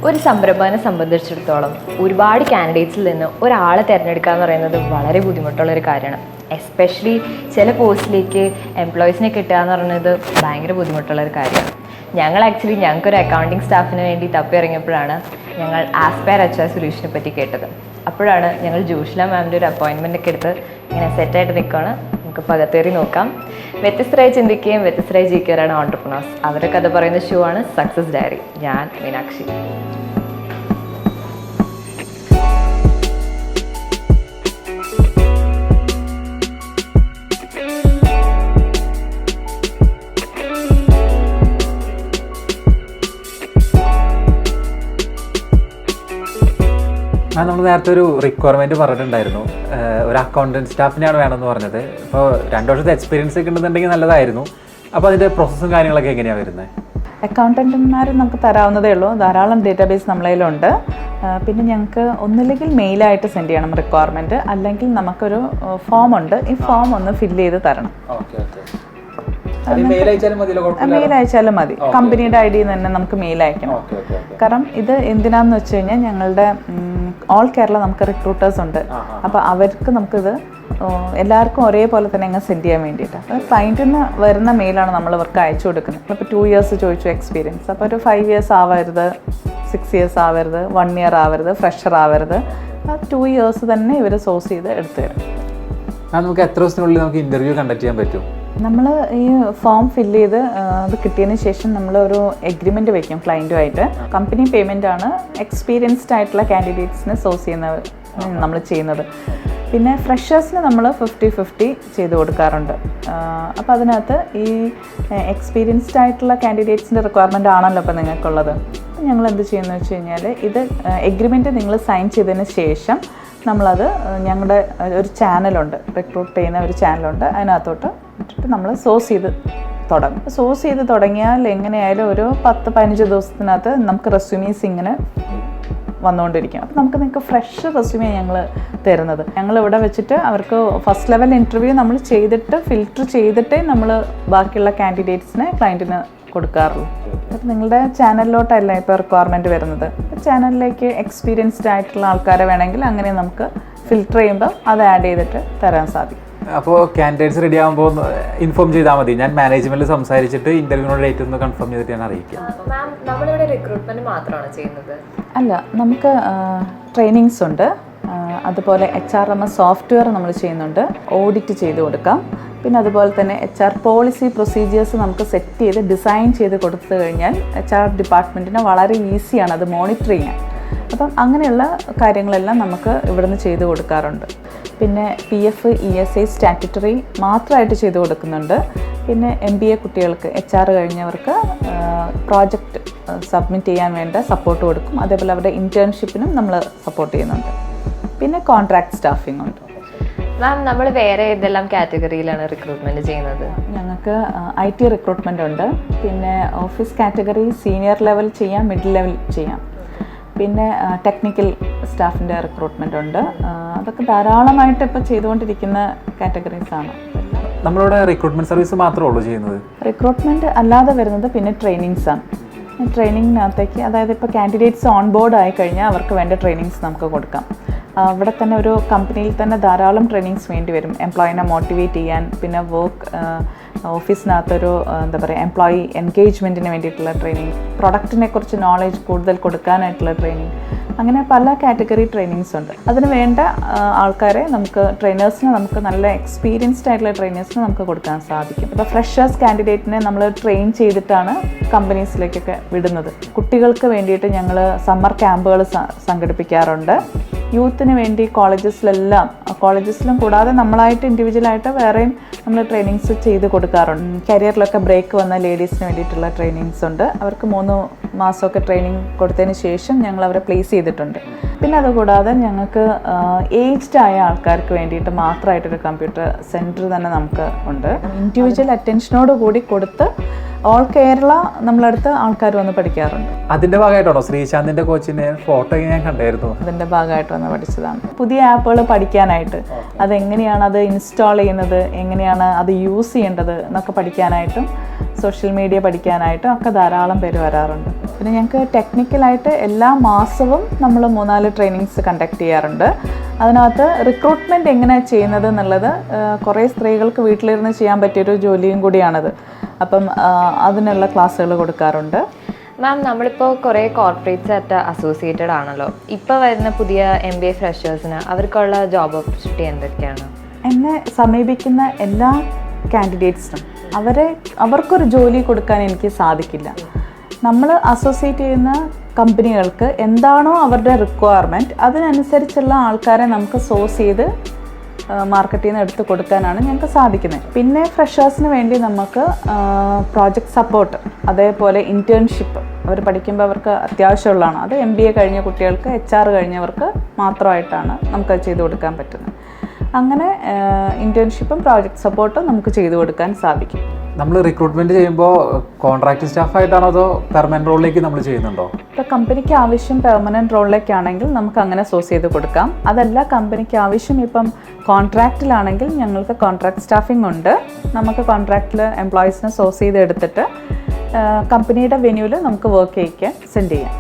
ഒരു സംരംഭകനെ സംബന്ധിച്ചിടത്തോളം ഒരുപാട് കാൻഡിഡേറ്റ്സിൽ നിന്ന് ഒരാളെ തിരഞ്ഞെടുക്കുക എന്ന് പറയുന്നത് വളരെ ബുദ്ധിമുട്ടുള്ളൊരു കാര്യമാണ്. എസ്പെഷ്യലി ചില പോസ്റ്റിലേക്ക് എംപ്ലോയീസിനെ കിട്ടുക എന്ന് പറയുന്നത് ഭയങ്കര ബുദ്ധിമുട്ടുള്ളൊരു കാര്യമാണ്. ഞങ്ങൾക്കൊരു അക്കൗണ്ടിങ് സ്റ്റാഫിന് വേണ്ടി തപ്പി ഇറങ്ങിയപ്പോഴാണ് ഞങ്ങൾ ആസ്പയർ HR സൊല്യൂഷനെ പറ്റി കേട്ടത്. അപ്പോഴാണ് ഞങ്ങൾ ജോഷ്ല മാമിൻ്റെ ഒരു അപ്പോയിൻമെൻ്റ് ഒക്കെ എടുത്ത് ഇങ്ങനെ സെറ്റായിട്ട് നിൽക്കുകയാണ്. നമുക്ക് പകത്തേറി നോക്കാം. വ്യത്യസ്തരായി ചിന്തിക്കുകയും വ്യത്യസ്തരായി ജീവിക്കാനാണ് ഓൺട്രപ്രണേഴ്സ്. അവരുടെ കഥ പറയുന്ന ഷോ ആണ് സക്സസ് ഡയറി. ഞാൻ മീനാക്ഷി. നമ്മൾ നേരത്തെ ഒരു റിക്വയർമെൻറ്റ് പറഞ്ഞിട്ടുണ്ടായിരുന്നു, ഒരു അക്കൗണ്ടൻറ്റ് സ്റ്റാഫിനെയാണ് വേണമെന്ന് പറഞ്ഞത്. ഇപ്പോൾ 2 വർഷത്തെ എക്സ്പീരിയൻസ് ഒക്കെ ഉണ്ടെന്നുണ്ടെങ്കിൽ നല്ലതായിരുന്നു. അപ്പോൾ അതിൻ്റെ പ്രോസസ്സും കാര്യങ്ങളൊക്കെ എങ്ങനെയാണ് വരുന്നത്? അക്കൗണ്ടൻറ്റുമാർ നമുക്ക് തരാവുന്നതേ ഉള്ളൂ. ധാരാളം ഡേറ്റാബേസ് നമ്മളതിലുണ്ട്. പിന്നെ ഞങ്ങൾക്ക് ഒന്നില്ലെങ്കിൽ മെയിലായിട്ട് സെൻഡ് ചെയ്യണം റിക്വയർമെൻറ്റ്, അല്ലെങ്കിൽ നമുക്കൊരു ഫോം ഉണ്ട്. ഈ ഫോം ഒന്ന് ഫില്ല് ചെയ്ത് തരണം. മെയിൽ അയച്ചാലും മതി. കമ്പനിയുടെ ID തന്നെ നമുക്ക് മെയിൽ അയക്കണം. കാരണം ഇത് എന്തിനാന്ന് വെച്ച് കഴിഞ്ഞാൽ ഞങ്ങളുടെ ഓൾ കേരള നമുക്ക് റിക്രൂട്ടേഴ്സ് ഉണ്ട്. അപ്പോൾ അവർക്ക് നമുക്കിത് എല്ലാവർക്കും ഒരേപോലെ തന്നെ അങ്ങ് സെൻഡ് ചെയ്യാൻ വേണ്ടിയിട്ട് ക്ലയൻറ്റിൽ നിന്ന് വരുന്ന മെയിലാണ് നമ്മൾ ഇവർക്ക് അയച്ചു കൊടുക്കുന്നത്. ഇപ്പോൾ 2 years ചോദിച്ചു എക്സ്പീരിയൻസ്. അപ്പോൾ ഒരു 5 years ആവരുത്, 6 years ആവരുത്, 1 year ആവരുത്, ഫ്രഷർ ആവരുത്. 2 years തന്നെ ഇവർ സോഴ്സ് ചെയ്ത് എടുത്തു തരും. നമുക്ക് എത്ര ദിവസത്തിനുള്ളിൽ നമുക്ക് ഇൻ്റർവ്യൂ കണ്ടക്ട് ചെയ്യാൻ പറ്റും? നമ്മൾ ഈ ഫോം ഫില്ല് ചെയ്ത് അത് കിട്ടിയതിന് ശേഷം നമ്മൾ ഒരു എഗ്രിമെൻറ്റ് വയ്ക്കും ക്ലയൻറ്റുമായിട്ട്. കമ്പനി പേയ്മെൻ്റ് ആണ് എക്സ്പീരിയൻസ്ഡ് ആയിട്ടുള്ള കാൻഡിഡേറ്റ്സിനെ സോഴ്സ് ചെയ്യുന്നത് നമ്മൾ ചെയ്യുന്നത്. പിന്നെ ഫ്രഷേഴ്സിന് നമ്മൾ 50-50 ചെയ്ത് കൊടുക്കാറുണ്ട്. അപ്പോൾ അതിനകത്ത് ഈ എക്സ്പീരിയൻസ്ഡ് ആയിട്ടുള്ള കാൻഡിഡേറ്റ്സിൻ്റെ റിക്വയർമെൻ്റ് ആണല്ലോ ഇപ്പോൾ നിങ്ങൾക്കുള്ളത്. ഞങ്ങൾ എന്ത് ചെയ്യുന്നത് വെച്ച് കഴിഞ്ഞാൽ ഇത് എഗ്രിമെൻറ്റ് നിങ്ങൾ സൈൻ ചെയ്തതിന് ശേഷം നമ്മളത് ഞങ്ങളുടെ ഒരു ചാനലുണ്ട്, റിക്രൂട്ട് ചെയ്യുന്ന ഒരു ചാനലുണ്ട്. അതിനകത്തോട്ട് ഇട്ടിട്ട് നമ്മൾ സോഴ്സ് ചെയ്ത് തുടങ്ങും. സോഴ്സ് ചെയ്ത് തുടങ്ങിയാൽ എങ്ങനെയായാലും ഒരു 10-15 ദിവസത്തിനകത്ത് നമുക്ക് റെസ്യൂമീസ് ഇങ്ങനെ വന്നുകൊണ്ടിരിക്കും. അപ്പോൾ നിങ്ങൾക്ക് ഫ്രഷ് റെസ്യൂമേ ഞങ്ങൾ തരുന്നത്. ഞങ്ങളിവിടെ വെച്ചിട്ട് അവർക്ക് ഫസ്റ്റ് ലെവൽ ഇൻ്റർവ്യൂ നമ്മൾ ചെയ്തിട്ട് ഫിൽറ്റർ ചെയ്തിട്ടേ നമ്മൾ ബാക്കിയുള്ള കാൻഡിഡേറ്റ്സിനെ ക്ലയൻറ്റിന് കൊടുക്കാറുള്ളൂ. അപ്പോൾ നിങ്ങളുടെ ചാനലിലോട്ടല്ല ഇപ്പോൾ റിക്വയർമെൻറ്റ് വരുന്നത്. ചാനലിലേക്ക് എക്സ്പീരിയൻസ്ഡ് ആയിട്ടുള്ള ആൾക്കാരെ വേണമെങ്കിൽ അങ്ങനെ നമുക്ക് ഫിൽറ്റർ ചെയ്യുമ്പോൾ അത് ആഡ് ചെയ്തിട്ട് തരാൻ സാധിക്കും. അപ്പോൾ കാൻഡിഡേറ്റ്സ് റെഡി ആകുമ്പോൾ ഇൻഫോം ചെയ്താൽ മതി. ഞാൻ മാനേജ്മെൻറ്റിൽ സംസാരിച്ചിട്ട് ഇൻ്റർവ്യൂവിനോട് ഡേറ്റ് ഒന്ന് കൺഫേം ചെയ്തിട്ട് ഞാൻ അറിയിക്കാം. മാം, നമ്മളിവിടെ റിക്രൂട്ട്മെൻറ്റ് മാത്രമാണ് ചെയ്യുന്നത്? അല്ല, നമുക്ക് ട്രെയിനിങ്സ് ഉണ്ട്. അതുപോലെ HRMS സോഫ്റ്റ്വെയർ നമ്മൾ ചെയ്യുന്നുണ്ട്. ഓഡിറ്റ് ചെയ്ത് കൊടുക്കാം. പിന്നെ അതുപോലെ തന്നെ HR പോളിസി പ്രൊസീജിയേഴ്സ് നമുക്ക് സെറ്റ് ചെയ്ത് ഡിസൈൻ ചെയ്ത് കൊടുത്തു കഴിഞ്ഞാൽ HR ഡിപ്പാർട്ട്മെൻറ്റിന് വളരെ ഈസിയാണ് അത് മോണിറ്റർ ചെയ്യാൻ. അപ്പം അങ്ങനെയുള്ള കാര്യങ്ങളെല്ലാം നമുക്ക് ഇവിടുന്ന് ചെയ്ത് കൊടുക്കാറുണ്ട്. പിന്നെ PF ESI സ്റ്റാറ്റ്യൂട്ടറി മാത്രമായിട്ട് ചെയ്ത് കൊടുക്കുന്നുണ്ട്. പിന്നെ MBA കുട്ടികൾക്ക് HR കഴിഞ്ഞവർക്ക് പ്രോജക്റ്റ് സബ്മിറ്റ് ചെയ്യാൻ വേണ്ട സപ്പോർട്ട് കൊടുക്കും. അതേപോലെ അവരുടെ ഇൻറ്റേൺഷിപ്പിനും നമ്മൾ സപ്പോർട്ട് ചെയ്യുന്നുണ്ട്. പിന്നെ കോൺട്രാക്ട് സ്റ്റാഫിംഗ് ഉണ്ട്. മാം, നമ്മൾ വേറെ ഏതെല്ലാം കാറ്റഗറിയിലാണ് റിക്രൂട്ട്മെൻറ്റ് ചെയ്യുന്നത്? ഞങ്ങൾക്ക് IT റിക്രൂട്ട്മെൻ്റ് ഉണ്ട്. പിന്നെ ഓഫീസ് കാറ്റഗറി സീനിയർ ലെവൽ ചെയ്യാം, മിഡിൽ ലെവൽ ചെയ്യാം. പിന്നെ ടെക്നിക്കൽ സ്റ്റാഫിൻ്റെ റിക്രൂട്ട്മെൻ്റ് ഉണ്ട്. അതൊക്കെ ധാരാളമായിട്ട് ഇപ്പോൾ ചെയ്തുകൊണ്ടിരിക്കുന്ന കാറ്റഗറീസാണ്. നമ്മളിവിടെ റിക്രൂട്ട്മെൻറ്റ് സർവീസ് മാത്രമേ ഉള്ളൂ ചെയ്യുന്നത്? റിക്രൂട്ട്മെൻറ്റ് അല്ലാതെ വരുന്നത് പിന്നെ ട്രെയിനിങ്സാണ്. ട്രെയിനിങ്ങിനകത്തേക്ക് അതായത് ഇപ്പോൾ കാൻഡിഡേറ്റ്സ് ഓൺ ബോർഡ് ആയി കഴിഞ്ഞാൽ അവർക്ക് വേണ്ട ട്രെയിനിങ്സ് നമുക്ക് കൊടുക്കാം. അവിടെ തന്നെ ഒരു കമ്പനിയിൽ തന്നെ ധാരാളം ട്രെയിനിങ്സ് വേണ്ടി വരും. എംപ്ലോയിനെ മോട്ടിവേറ്റ് ചെയ്യാൻ, പിന്നെ ഓഫീസിനകത്തൊരു എന്താ പറയുക എംപ്ലോയി എൻഗേജ്മെൻറ്റിന് വേണ്ടിയിട്ടുള്ള ട്രെയിനിങ്, പ്രൊഡക്റ്റിനെ കുറിച്ച് നോളേജ് കൂടുതൽ കൊടുക്കാനായിട്ടുള്ള ട്രെയിനിങ്, അങ്ങനെ പല കാറ്റഗറി ട്രെയിനിങ്സ് ഉണ്ട്. അതിന് വേണ്ട ആൾക്കാരെ നമുക്ക് ട്രെയിനേഴ്സിന് നമുക്ക് നല്ല എക്സ്പീരിയൻസ്ഡ് ആയിട്ടുള്ള ട്രെയിനേഴ്സിന് നമുക്ക് കൊടുക്കാൻ സാധിക്കും. ഇപ്പോൾ ഫ്രഷേഴ്സ് കാൻഡിഡേറ്റിനെ നമ്മൾ ട്രെയിൻ ചെയ്തിട്ടാണ് കമ്പനീസിലേക്കൊക്കെ വിടുന്നത്. കുട്ടികൾക്ക് വേണ്ടിയിട്ട് ഞങ്ങൾ സമ്മർ ക്യാമ്പുകൾ സംഘടിപ്പിക്കാറുണ്ട്. യൂത്തിന് വേണ്ടി കോളേജസിലും കൂടാതെ നമ്മളായിട്ട് ഇൻഡിവിജ്വലായിട്ട് വേറെയും നമ്മൾ ട്രെയിനിങ്സ് ചെയ്ത് കൊടുക്കാറുണ്ട്. കരിയറിലൊക്കെ ബ്രേക്ക് വന്ന ലേഡീസിന് വേണ്ടിയിട്ടുള്ള ട്രെയിനിങ്സ് ഉണ്ട്. അവർക്ക് 3 മാസമൊക്കെ ട്രെയിനിങ് കൊടുത്തതിന് ശേഷം ഞങ്ങൾ അവരെ പ്ലേസ് ചെയ്തിട്ടുണ്ട്. പിന്നെ അതുകൂടാതെ ഞങ്ങൾക്ക് ഏജ്ഡ് ആയ ആൾക്കാർക്ക് വേണ്ടിയിട്ട് മാത്രമായിട്ടൊരു കമ്പ്യൂട്ടർ സെൻറ്റർ തന്നെ നമുക്ക് ഉണ്ട്. ഇൻഡിവിജ്വൽ അറ്റൻഷനോട് കൂടി കൊടുത്ത് ഓൾ കേരള നമ്മളടുത്ത് ആൾക്കാർ വന്ന് പഠിക്കാറുണ്ട്. അതിന്റെ ഭാഗമായിട്ടാണോ ശ്രീശാന്തിന്റെ കോച്ചിന്റെ ഫോട്ടോ ഞാൻ കണ്ടായിരുന്നു? അതിൻ്റെ ഭാഗമായിട്ട് വന്ന് പഠിച്ചതാണ്. പുതിയ ആപ്പുകൾ പഠിക്കാനായിട്ട്, അതെങ്ങനെയാണ് അത് ഇൻസ്റ്റാൾ ചെയ്യുന്നത്, എങ്ങനെയാണ് അത് യൂസ് ചെയ്യേണ്ടത് എന്നൊക്കെ പഠിക്കാനായിട്ടും സോഷ്യൽ മീഡിയ പഠിക്കാനായിട്ടും ഒക്കെ ധാരാളം പേര് വരാറുണ്ട്. പിന്നെ ഞങ്ങൾക്ക് ടെക്നിക്കലായിട്ട് എല്ലാ മാസവും നമ്മൾ 3-4 ട്രെയിനിങ്സ് കണ്ടക്ട് ചെയ്യാറുണ്ട്. അതിനകത്ത് റിക്രൂട്ട്മെൻറ്റ് എങ്ങനെയാണ് ചെയ്യുന്നത് എന്നുള്ളത് കുറേ സ്ത്രീകൾക്ക് വീട്ടിലിരുന്ന് ചെയ്യാൻ പറ്റിയൊരു ജോലിയും കൂടിയാണത്. അപ്പം അതിനുള്ള ക്ലാസ്സുകൾ കൊടുക്കാറുണ്ട്. മാം, നമ്മളിപ്പോൾ കുറേ കോർപ്പറേറ്റ്സ് ആയിട്ട് അസോസിയേറ്റഡ് ആണല്ലോ. ഇപ്പോൾ വരുന്ന പുതിയ MBA ഫ്രഷേഴ്സിന് അവർക്കുള്ള ജോബ് ഓപ്പർച്യൂണിറ്റി എന്തൊക്കെയാണ്? എന്നെ സമീപിക്കുന്ന എല്ലാ കാൻഡിഡേറ്റ്സിനും അവർക്കൊരു ജോലി കൊടുക്കാൻ എനിക്ക് സാധിക്കില്ല. നമ്മൾ അസോസിയേറ്റ് ചെയ്യുന്ന കമ്പനികൾക്ക് എന്താണോ അവരുടെ റിക്വയർമെൻറ്റ് അതിനനുസരിച്ചുള്ള ആൾക്കാരെ നമുക്ക് സോഴ്സ് ചെയ്ത് മാർക്കറ്റിൽ നിന്ന് എടുത്ത് കൊടുക്കാനാണ് ഞങ്ങൾക്ക് സാധിക്കുന്നത്. പിന്നെ ഫ്രഷേഴ്സിന് വേണ്ടി നമുക്ക് പ്രോജക്റ്റ് സപ്പോർട്ട്, അതേപോലെ ഇൻറ്റേൺഷിപ്പ് അവർ പഠിക്കുമ്പോൾ അവർക്ക് അത്യാവശ്യമുള്ളതാണ്. അത് MBA കഴിഞ്ഞ കുട്ടികൾക്ക്, HR കഴിഞ്ഞവർക്ക് മാത്രമായിട്ടാണ് നമുക്കത് ചെയ്തു കൊടുക്കാൻ പറ്റുന്നത്. അങ്ങനെ ഇൻറ്റേൺഷിപ്പും പ്രോജക്റ്റ് സപ്പോർട്ടും നമുക്ക് ചെയ്തു കൊടുക്കാൻ സാധിക്കും. നമ്മൾ റിക്രൂട്ട്മെന്റ് ചെയ്യുമ്പോൾ കോൺട്രാക്ട് സ്റ്റാഫായിട്ടാണോ അതോ പെർമനന്റ് റോളിലേക്ക് നമ്മൾ ചെയ്യുന്നുണ്ടോ? ഇപ്പോൾ കമ്പനിക്ക് ആവശ്യം പെർമനൻറ്റ് റോളിലേക്കാണെങ്കിൽ നമുക്ക് അങ്ങനെ സോഴ്സ് ചെയ്ത് കൊടുക്കാം. അതല്ല കമ്പനിക്ക് ആവശ്യം ഇപ്പം കോൺട്രാക്റ്റിലാണെങ്കിൽ ഞങ്ങൾക്ക് കോൺട്രാക്ട് സ്റ്റാഫിംഗ് ഉണ്ട്. നമുക്ക് കോൺട്രാക്റ്റിൽ എംപ്ലോയീസിനെ സോഴ്സ് ചെയ്ത് എടുത്തിട്ട് കമ്പനിയുടെ വെന്യൂവിൽ നമുക്ക് വർക്ക് ചെയ്യിക്കാൻ സെൻഡ് ചെയ്യാം.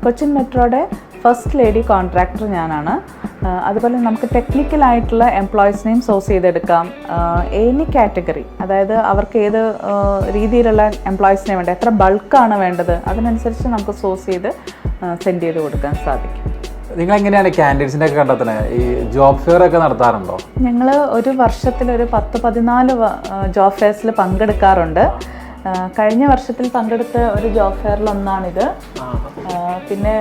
കൊച്ചിൻ മെട്രോയുടെ ഫസ്റ്റ് ലേഡി കോൺട്രാക്ടർ ഞാനാണ്. അതുപോലെ നമുക്ക് ടെക്നിക്കലായിട്ടുള്ള എംപ്ലോയീസിനെയും സോഴ്സ് ചെയ്തെടുക്കാം. എനി കാറ്റഗറി, അതായത് അവർക്ക് ഏത് രീതിയിലുള്ള എംപ്ലോയീസിനെ വേണ്ടത്, എത്ര ബൾക്കാണ് വേണ്ടത്, അതിനനുസരിച്ച് നമുക്ക് സോഴ്സ് ചെയ്ത് സെൻഡ് ചെയ്ത് കൊടുക്കാൻ സാധിക്കും. നിങ്ങൾ എങ്ങനെയാണ് കാൻഡിഡേറ്റ്സിൻ്റെ ഒക്കെ കണ്ടെത്തുന്നത്? ഈ ജോബ് ഫെയർ ഒക്കെ നടത്താറുണ്ടോ? ഞങ്ങൾ ഒരു വർഷത്തിൽ ഒരു 10-14 ജോബ് ഫെയർസിൽ പങ്കെടുക്കാറുണ്ട്. കഴിഞ്ഞ വർഷത്തിൽ പങ്കെടുത്ത ഒരു ജോബ് ഫെയറിലൊന്നാണിത്. പിന്നെ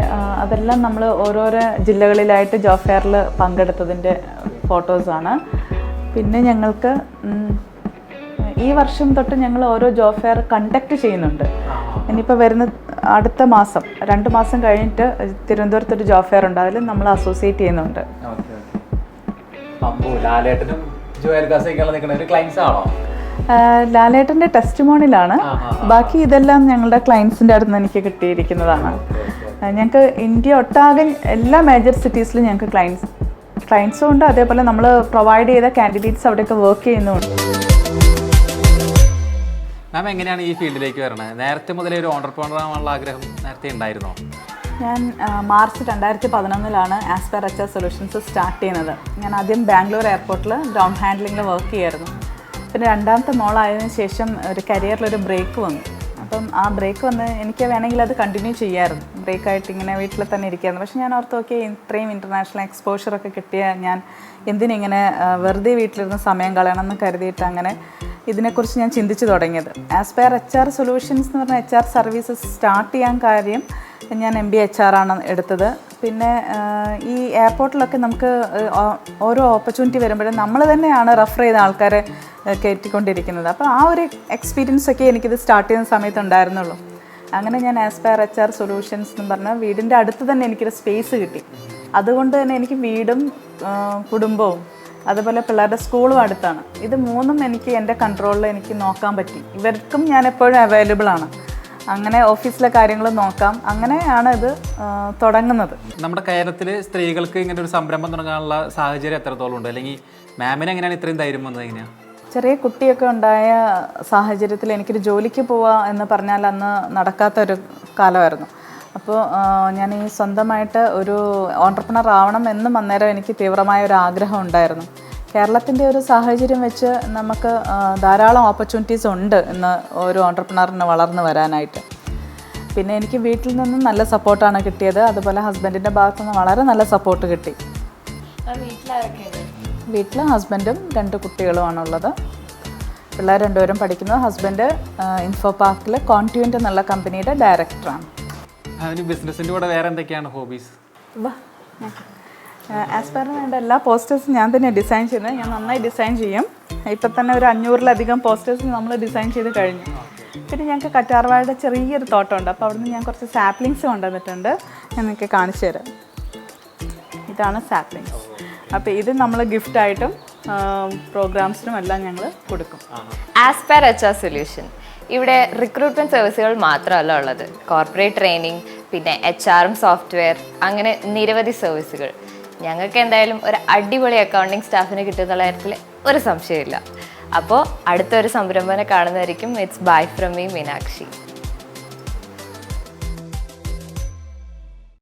അതെല്ലാം നമ്മൾ ഓരോരോ ജില്ലകളിലായിട്ട് ജോബ് ഫെയറിൽ പങ്കെടുത്തതിൻ്റെ ഫോട്ടോസാണ്. പിന്നെ ഞങ്ങൾക്ക് ഈ വർഷം തൊട്ട് ഞങ്ങൾ ഓരോ ജോബ് ഫെയർ കണ്ടക്ട് ചെയ്യുന്നുണ്ട്. ഇനിയിപ്പോൾ വരുന്ന അടുത്ത മാസം 2 മാസം കഴിഞ്ഞിട്ട് തിരുവനന്തപുരത്തൊരു ജോബ് ഫെയർ ഉണ്ട്, അതിൽ നമ്മൾ അസോസിയേറ്റ് ചെയ്യുന്നുണ്ട്. ലാലേട്ടൻ്റെ ടെസ്റ്റിമോണിലാണ്. ബാക്കി ഇതെല്ലാം ഞങ്ങളുടെ ക്ലയൻസിൻ്റെ അടുത്ത് നിന്ന് എനിക്ക് കിട്ടിയിരിക്കുന്നതാണ്. ഞങ്ങൾക്ക് ഇന്ത്യ ഒട്ടാകെ എല്ലാ മേജർ സിറ്റീസിലും ഞങ്ങൾക്ക് ക്ലയൻസും ഉണ്ട്. അതേപോലെ നമ്മൾ പ്രൊവൈഡ് ചെയ്ത കാൻഡിഡേറ്റ്സ് അവിടെയൊക്കെ വർക്ക് ചെയ്യുന്നുണ്ട്. മാം, എങ്ങനെയാണ് ഈ ഫീൽഡിലേക്ക് വരണത്? നേരത്തെ മുതലേ ഒരു ഓണ്ടർപ്രണർ ആവാനുള്ള ആഗ്രഹം നേരത്തെ ഉണ്ടായിരുന്നോ? ഞാൻ March 2011 Aspire HR solutions start ചെയ്യുന്നത്. ഞാൻ ആദ്യം ബാംഗ്ലൂർ എയർപോർട്ടിൽ ഗ്രൗണ്ട് ഹാൻഡ്ലിങ്ങിൽ വർക്ക് ചെയ്യായിരുന്നു. പിന്നെ 2ാമത്തെ മോളായതിനു ശേഷം ഒരു കരിയറിലൊരു ബ്രേക്ക് വന്നു. അപ്പം ആ ബ്രേക്ക് വന്ന് എനിക്ക് വേണമെങ്കിൽ അത് കണ്ടിന്യൂ ചെയ്യാമായിരുന്നു. ബ്രേക്കായിട്ട് ഇങ്ങനെ വീട്ടിൽ തന്നെ ഇരിക്കുകയായിരുന്നു. പക്ഷേ ഞാൻ ഓർത്ത് നോക്കി ഇത്രയും ഇൻ്റർനാഷണൽ എക്സ്പോഷറൊക്കെ കിട്ടിയ ഞാൻ എന്തിനിങ്ങനെ വെറുതെ വീട്ടിലിരുന്ന് സമയം കളയണമെന്ന് കരുതിയിട്ട് അങ്ങനെ ഇതിനെക്കുറിച്ച് ഞാൻ ചിന്തിച്ചു തുടങ്ങിയത്. ആസ്പെയർ HR സൊല്യൂഷൻസ് എന്ന് പറഞ്ഞ HR സർവീസസ് സ്റ്റാർട്ട് ചെയ്യാൻ കാര്യം ഞാൻ MBA HR ആണ് എടുത്തത്. പിന്നെ ഈ എയർപോർട്ടിലൊക്കെ നമുക്ക് ഓരോ ഓപ്പർച്യൂണിറ്റി വരുമ്പോഴും നമ്മൾ തന്നെയാണ് റെഫർ ചെയ്ത ആൾക്കാരെ കയറ്റിക്കൊണ്ടിരിക്കുന്നത്. അപ്പോൾ ആ ഒരു എക്സ്പീരിയൻസ് ഒക്കെ എനിക്കിത് സ്റ്റാർട്ട് ചെയ്യുന്ന സമയത്ത് ഉണ്ടായിരുന്നുള്ളൂ. അങ്ങനെ ഞാൻ ആസ്പെയർ HR സൊല്യൂഷൻസ് എന്ന് പറഞ്ഞാൽ വീടിൻ്റെ അടുത്ത് തന്നെ എനിക്കൊരു സ്പേസ് കിട്ടി. അതുകൊണ്ട് തന്നെ എനിക്ക് വീടും കുടുംബവും അതുപോലെ പിള്ളേരുടെ സ്കൂളും അടുത്താണ്. ഇത് 3ഉം എനിക്ക് എൻ്റെ കൺട്രോളിൽ എനിക്ക് നോക്കാൻ പറ്റി. ഇവർക്കും ഞാൻ എപ്പോഴും അവൈലബിൾ ആണ്. അങ്ങനെ ഓഫീസിലെ കാര്യങ്ങൾ നോക്കാം. അങ്ങനെയാണ് ഇത് തുടങ്ങുന്നത്. നമ്മുടെ കേരളത്തിൽ സ്ത്രീകൾക്ക് ഇങ്ങനെ ഒരു സംരംഭം തുടങ്ങാനുള്ള സാഹചര്യം എത്രത്തോളം ഉണ്ട്? അല്ലെങ്കിൽ മാമിന് എങ്ങനെയാണ് ഇത്രയും ധൈര്യം വന്നത്? എങ്ങനെയാണ്? ചെറിയ കുട്ടിയൊക്കെ ഉണ്ടായ സാഹചര്യത്തിൽ എനിക്കൊരു ജോലിക്ക് പോവുക എന്ന് പറഞ്ഞാൽ അന്ന് നടക്കാത്തൊരു കാലമായിരുന്നു. അപ്പോൾ ഞാൻ ഈ സ്വന്തമായിട്ട് ഒരു ഓൺട്രപ്രണർ ആവണം എന്നും അന്നേരം എനിക്ക് തീവ്രമായ ഒരു ആഗ്രഹം ഉണ്ടായിരുന്നു. കേരളത്തിൻ്റെ ഒരു സാഹചര്യം വെച്ച് നമുക്ക് ധാരാളം ഓപ്പർച്യൂണിറ്റീസ് ഉണ്ട് ഇന്ന് ഒരു ഓൺട്രപ്രണറിന് വളർന്നു വരാനായിട്ട്. പിന്നെ എനിക്ക് വീട്ടിൽ നിന്നും നല്ല സപ്പോർട്ടാണ് കിട്ടിയത്. അതുപോലെ ഹസ്ബൻഡിൻ്റെ ഭാഗത്തുനിന്ന് വളരെ നല്ല സപ്പോർട്ട് കിട്ടി. വീട്ടിൽ ഹസ്ബൻഡും 2 കുട്ടികളുമാണുള്ളത്. പിള്ളേർ 2 പേരും പഠിക്കുന്നത്. ഹസ്ബൻഡ് ഇൻഫോ പാർക്കിൽ കോൺട്യൂൻ്റ് എന്നുള്ള കമ്പനിയുടെ ഡയറക്ടറാണ്. ബിസിനസിൻ്റെ കൂടെ വേറെ എന്തൊക്കെയാണ് ഹോബീസ്? ആസ്പെയറിന് വേണ്ട എല്ലാ പോസ്റ്റേഴ്സും ഞാൻ തന്നെ ഡിസൈൻ ചെയ്യുന്നത്. ഞാൻ നന്നായി ഡിസൈൻ ചെയ്യും. ഇപ്പം തന്നെ ഒരു 500-ലധികം പോസ്റ്റേഴ്സ് നമ്മൾ ഡിസൈൻ ചെയ്ത് കഴിഞ്ഞു. പിന്നെ ഞങ്ങൾക്ക് കറ്റാർവാഴയുടെ ചെറിയൊരു തോട്ടമുണ്ട്. അപ്പോൾ അവിടുന്ന് ഞാൻ കുറച്ച് സാപ്ലിങ്സ് കൊണ്ടുവന്നിട്ടുണ്ട്. ഞാൻ നിങ്ങൾക്ക് കാണിച്ചു തരാം. ഇതാണ് സാപ്ലിങ്സ്. അപ്പോൾ ഇത് നമ്മൾ ഗിഫ്റ്റായിട്ടും പ്രോഗ്രാംസിനും എല്ലാം ഞങ്ങൾ കൊടുക്കും. ആസ്പെയർ HR സൊല്യൂഷൻ ഇവിടെ റിക്രൂട്ട്മെൻറ്റ് സർവീസുകൾ മാത്രമല്ല ഉള്ളത്, കോർപ്പറേറ്റ് ട്രെയിനിങ്, പിന്നെ HR സോഫ്റ്റ്വെയർ, അങ്ങനെ നിരവധി സർവീസുകൾ. ഞങ്ങൾക്ക് എന്തായാലും ഒരു അടിപൊളി അക്കൗണ്ടിങ് സ്റ്റാഫിനെ കിട്ടുന്നുള്ള കാര്യത്തിൽ ഒരു സംശയമില്ല. അപ്പോൾ അടുത്തൊരു സംരംഭനെ കാണുന്നതായിരിക്കും. It's bye from me, Meenakshi.